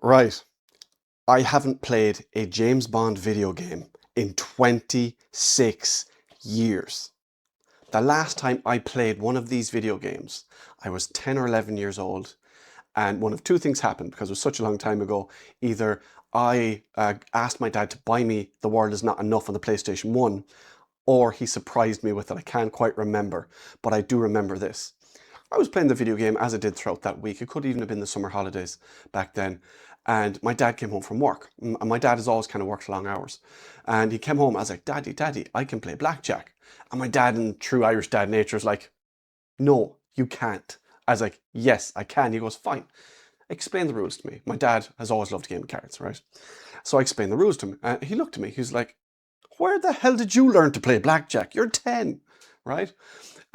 Right. I haven't played a James Bond video game in 26 years. The last time I played one of these video games, I was 10 or 11 years old, and one of two things happened because it was such a long time ago. Either I asked my dad to buy me The World Is Not Enough on the PlayStation 1, or he surprised me with it. I can't quite remember, but I do remember this. I was playing the video game as I did throughout that week. It could even have been the summer holidays back then. And my dad came home from work. And my dad has always kind of worked long hours. And he came home, I was like, Daddy, I can play blackjack. And my dad, in true Irish dad nature, is like, no, you can't. I was like, yes, I can. He goes, fine. Explain the rules to me. My dad has always loved game of cards, right? So I explained the rules to him. And he looked at me. He was like, where the hell did you learn to play blackjack? You're 10, right?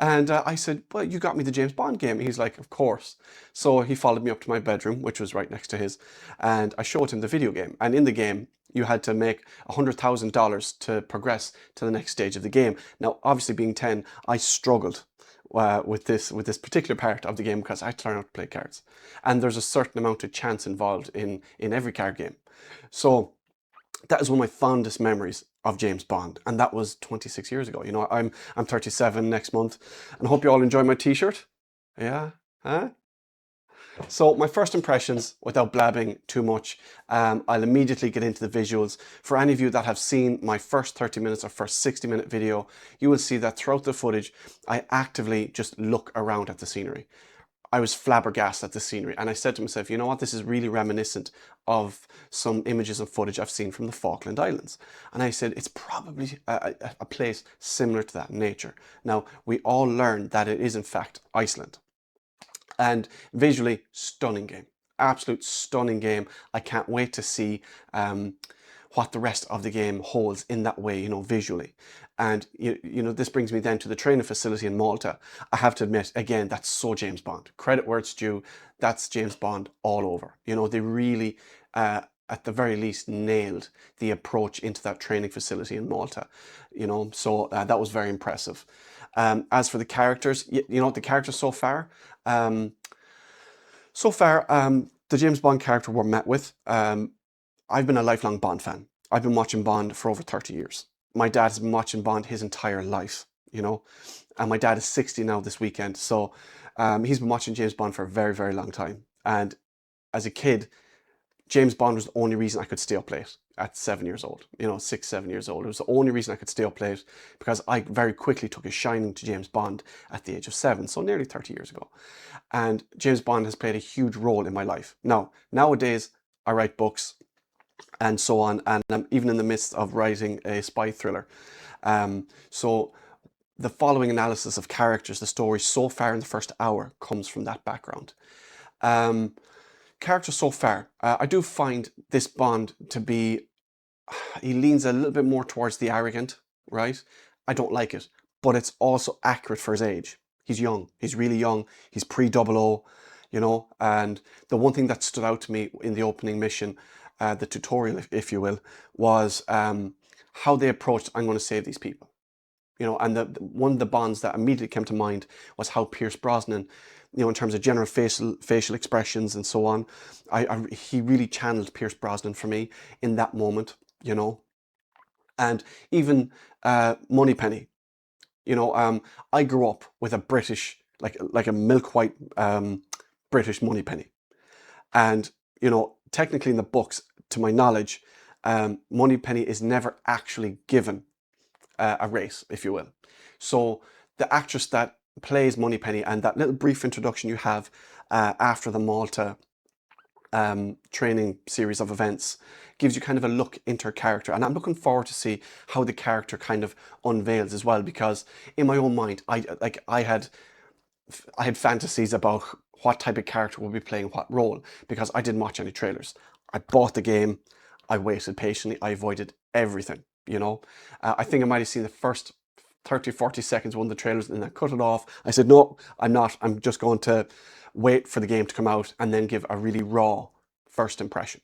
And I said, well, you got me the James Bond game. He's like, of course. So he followed me up to my bedroom, which was right next to his, and I showed him the video game. And in the game, you had to make $100,000 to progress to the next stage of the game. Now, obviously being 10, I struggled with this particular part of the game because I had to learn how to play cards. And there's a certain amount of chance involved in every card game. So that is one of my fondest memories of James Bond, and that was 26 years ago. You know, I'm 37 next month, and I hope you all enjoy my t-shirt. Yeah, huh? So my first impressions, without blabbing too much, I'll immediately get into the visuals. For any of you that have seen my first 30 minutes or first 60-minute video, you will see that throughout the footage, I actively just look around at the scenery. I was flabbergasted at the scenery, and I said to myself, you know what, this is really reminiscent of some images and footage I've seen from the Falkland Islands. And I said, it's probably a place similar to that in nature. Now, we all learned that it is in fact Iceland. And visually, stunning game. Absolute stunning game. I can't wait to see what the rest of the game holds in that way, you know, visually. And, you know, this brings me then to the training facility in Malta. I have to admit, again, that's so James Bond. Credit where it's due. That's James Bond all over. You know, they really, at the very least, nailed the approach into that training facility in Malta. You know, so that was very impressive. As for the characters, you know, the characters so far, the James Bond character we're met with, I've been a lifelong Bond fan. I've been watching Bond for over 30 years. My dad has been watching Bond his entire life, you know, and my dad is 60 now this weekend. So he's been watching James Bond for a very, very long time. And as a kid, James Bond was the only reason I could stay up late at 7 years old, you know, 6, 7 years old. It was the only reason I could stay up late because I very quickly took a shining to James Bond at the age of 7, so nearly 30 years ago. And James Bond has played a huge role in my life. Now, nowadays, I write books and so on, and I'm even in the midst of writing a spy thriller. So the following analysis of characters, the story so far in the first hour, comes from that background. Characters so far, I do find this Bond to be, he leans a little bit more towards the arrogant, right? I don't like it, but it's also accurate for his age. He's young, he's really young, he's pre-00, you know, and the one thing that stood out to me in the opening mission, the tutorial, if you will, was how they approached, I'm going to save these people. You know, and one of the Bonds that immediately came to mind was how Pierce Brosnan, you know, in terms of general facial expressions and so on, he really channeled Pierce Brosnan for me in that moment, you know. And even Moneypenny, you know, I grew up with a British, like a milk white British Moneypenny. And, you know, technically in the books, to my knowledge, Moneypenny is never actually given a race, if you will. So the actress that plays Moneypenny and that little brief introduction you have after the Malta training series of events gives you kind of a look into her character, and I'm looking forward to see how the character kind of unveils as well, because in my own mind I had fantasies about what type of character will be playing what role, because I didn't watch any trailers. I bought the game, I waited patiently, I avoided everything, you know. I think I might have seen the first 30, 40 seconds of one of the trailers and then cut it off. I said, no, I'm not. I'm just going to wait for the game to come out and then give a really raw first impression.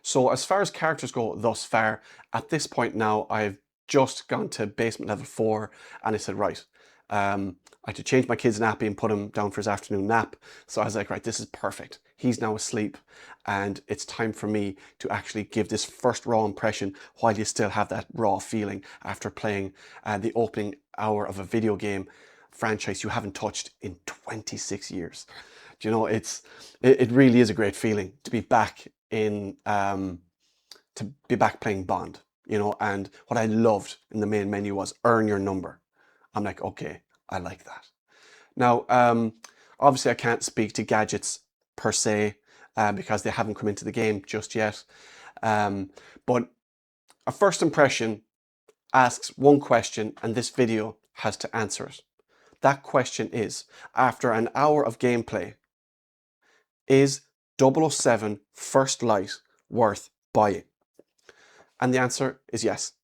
So as far as characters go thus far, at this point now, I've just gone to basement level 4 and I said, right, I had to change my kid's nappy and put him down for his afternoon nap. So I was like, right, this is perfect. He's now asleep and it's time for me to actually give this first raw impression while you still have that raw feeling after playing the opening hour of a video game franchise you haven't touched in 26 years. Do you know, it really is a great feeling to be back in, to be back playing Bond, you know. And what I loved in the main menu was earn your number. I'm like, okay, I like that. Now, obviously I can't speak to gadgets per se because they haven't come into the game just yet. But a first impression asks one question and this video has to answer it. That question is, after an hour of gameplay, is 007 First Light worth buying? And the answer is yes.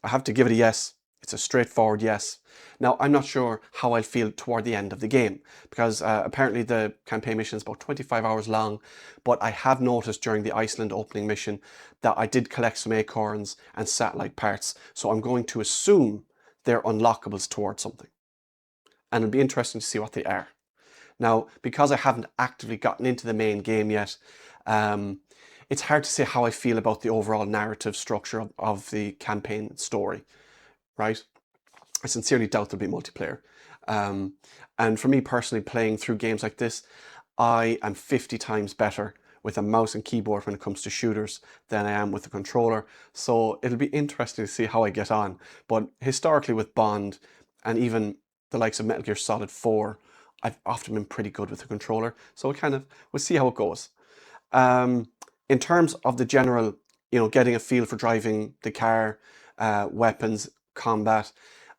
I have to give it a yes. It's a straightforward yes. Now, I'm not sure how I'll feel toward the end of the game because apparently the campaign mission is about 25 hours long, but I have noticed during the Iceland opening mission that I did collect some acorns and satellite parts, so I'm going to assume they're unlockables towards something. And it'll be interesting to see what they are. Now, because I haven't actively gotten into the main game yet, it's hard to say how I feel about the overall narrative structure of the campaign story, right? I sincerely doubt there'll be multiplayer. And for me personally, playing through games like this, I am 50 times better with a mouse and keyboard when it comes to shooters than I am with a controller. So it'll be interesting to see how I get on. But historically with Bond and even the likes of Metal Gear Solid 4, I've often been pretty good with the controller. So we'll see how it goes. In terms of the general, you know, getting a feel for driving the car, weapons, combat,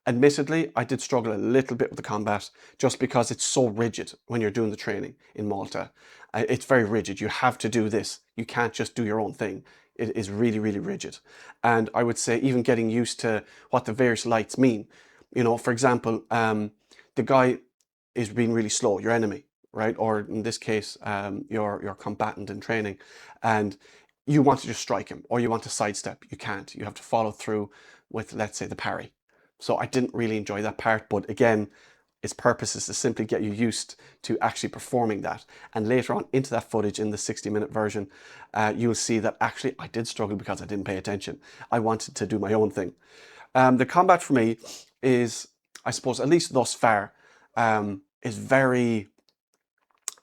admittedly, I did struggle a little bit with the combat just because it's so rigid when you're doing the training in Malta. It's very rigid. You have to do this. You can't just do your own thing. It is really, really rigid. And I would say even getting used to what the various lights mean. You know, for example, the guy is being really slow, your enemy, right? Or in this case, your combatant in training, and you want to just strike him or you want to sidestep. You can't. You have to follow through with, let's say, the parry. So I didn't really enjoy that part, but again, its purpose is to simply get you used to actually performing that. And later on into that footage in the 60-minute version, you'll see that actually I did struggle because I didn't pay attention. I wanted to do my own thing. The combat for me is, I suppose, at least thus far, is very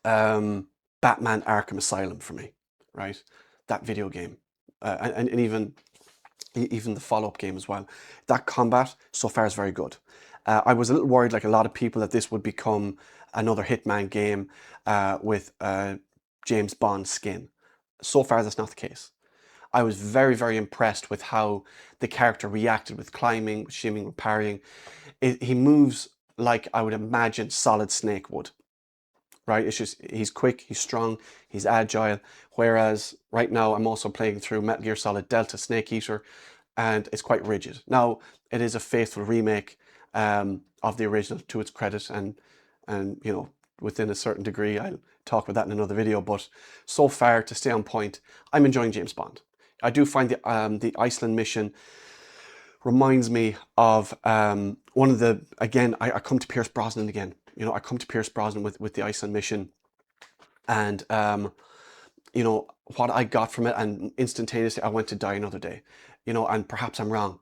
Batman Arkham Asylum for me, right? That video game, and even the follow-up game as well. That combat so far is very good. I was a little worried, like a lot of people, that this would become another Hitman game with James Bond skin. So far, that's not the case. I was very, very impressed with how the character reacted with climbing, with shimming, with parrying. He moves like I would imagine Solid Snake would, right? It's just, he's quick, he's strong, he's agile. Whereas right now I'm also playing through Metal Gear Solid Delta Snake Eater, and it's quite rigid. Now, it is a faithful remake of the original, to its credit, and you know, within a certain degree. I'll talk about that in another video, but so far, to stay on point, I'm enjoying James Bond. I do find the Iceland mission reminds me of one of the, again, I come to Pierce Brosnan again. You know, I come to Pierce Brosnan with the Iceland mission, and you know, what I got from it, and instantaneously I went to die another day. You know, and perhaps I'm wrong.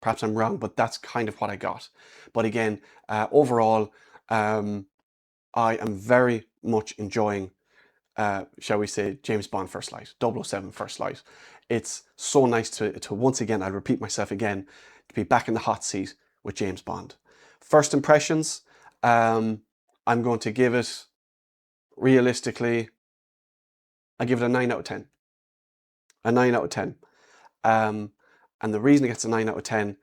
Perhaps I'm wrong, but that's kind of what I got. But again, overall, I am very much enjoying, shall we say, James Bond First Light, 007 First Light. It's so nice to once again, I'll repeat myself again, to be back in the hot seat with James Bond. First impressions, I'm going to give it, realistically, I give it a 9 out of 10. A 9 out of 10. And the reason it gets a 9 out of 10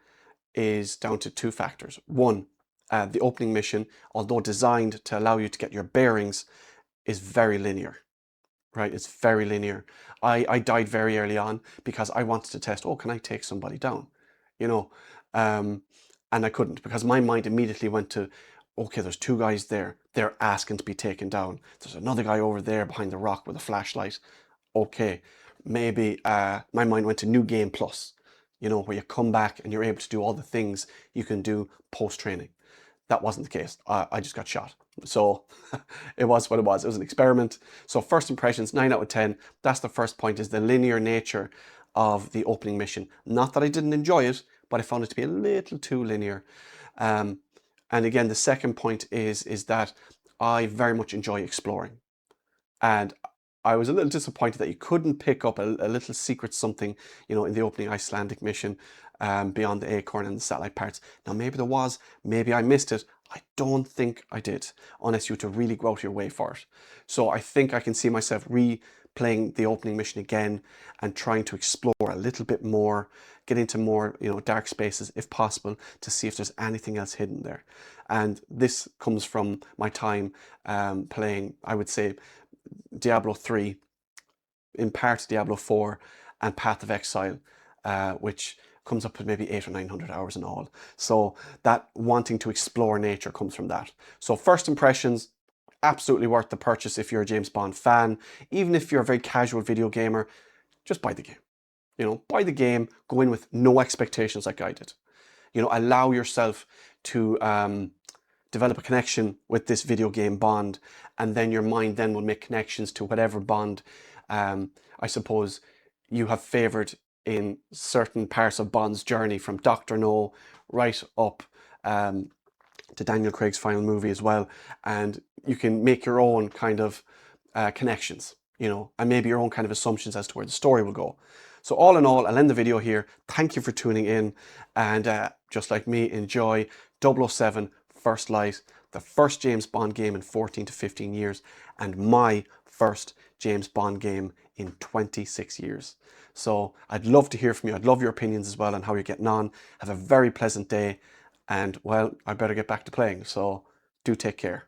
is down to two factors. One, the opening mission, although designed to allow you to get your bearings, is very linear, right? It's very linear. I died very early on because I wanted to test, oh, can I take somebody down? You know, and I couldn't because my mind immediately went to, okay, there's two guys there. They're asking to be taken down. There's another guy over there behind the rock with a flashlight. Okay, maybe my mind went to New Game Plus, you know, where you come back and you're able to do all the things you can do post-training. that wasn't the case. I just got shot. So it was what it was. It was an experiment. So first impressions, 9 out of 10. That's the first point, is the linear nature of the opening mission. Not that I didn't enjoy it, but I found it to be a little too linear. And again, the second point is that I very much enjoy exploring. And I was a little disappointed that you couldn't pick up a little secret something, you know, in the opening Icelandic mission, beyond the acorn and the satellite parts. Now, maybe there was, maybe I missed it. I don't think I did, unless you were to really go out of your way for it. So I think I can see myself replaying the opening mission again and trying to explore a little bit more, get into more, you know, dark spaces if possible, to see if there's anything else hidden there. And this comes from my time playing, I would say, Diablo 3, in part Diablo 4, and Path of Exile, which comes up with maybe 800 or 900 hours in all. So that wanting to explore nature comes from that. So first impressions, absolutely worth the purchase if you're a James Bond fan. Even if you're a very casual video gamer, just buy the game. You know, buy the game, go in with no expectations like I did. You know, allow yourself to develop a connection with this video game Bond, and then your mind then will make connections to whatever Bond, I suppose, you have favoured in certain parts of Bond's journey, from Dr. No right up to Daniel Craig's final movie as well. And you can make your own kind of connections, you know, and maybe your own kind of assumptions as to where the story will go. So all in all, I'll end the video here. Thank you for tuning in, and just like me, enjoy 007 First Light, the first James Bond game in 14 to 15 years, and my first James Bond game in 26 years. So I'd love to hear from you. I'd love your opinions as well on how you're getting on. Have a very pleasant day, and well, I better get back to playing. So do take care.